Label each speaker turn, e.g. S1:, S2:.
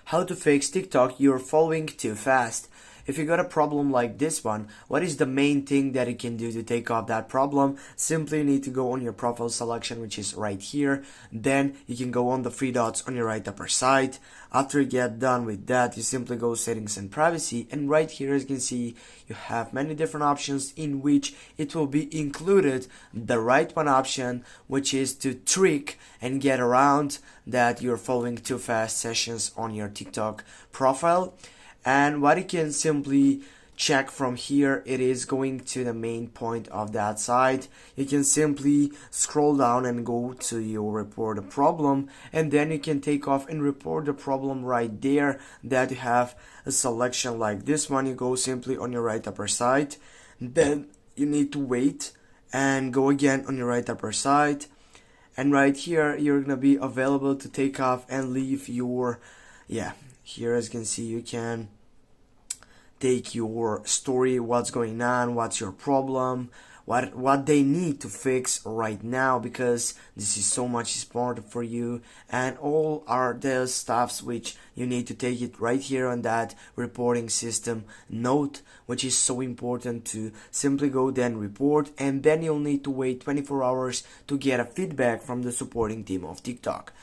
S1: How to fix TikTok you're following too fast. If you got a problem like this one, what is the main thing that you can do to take off that problem? Simply need to go on your profile selection, which is right here. Then you can go on the three dots on your right upper side. After you get done with that, you simply go settings and privacy, and right here as you can see you have many different options in which it will be included the right one option, which is to trick and get around that you're following too fast sessions on your TikTok profile. And what you can simply check from here, it is going to the main point of that site. You can simply scroll down and go to your report a problem, and then you can take off and report the problem right there. That you have a selection like this one. You go simply on your right upper side, then you need to wait and go again on your right upper side, and right here you're gonna be available to take off and leave your here as you can see you can take your story, what's going on, what's your problem, what they need to fix right now, because this is so much important for you, and all are the stuffs which you need to take it right here on that reporting system note, which is so important to simply go then report, and then you'll need to wait 24 hours to get a feedback from the supporting team of TikTok.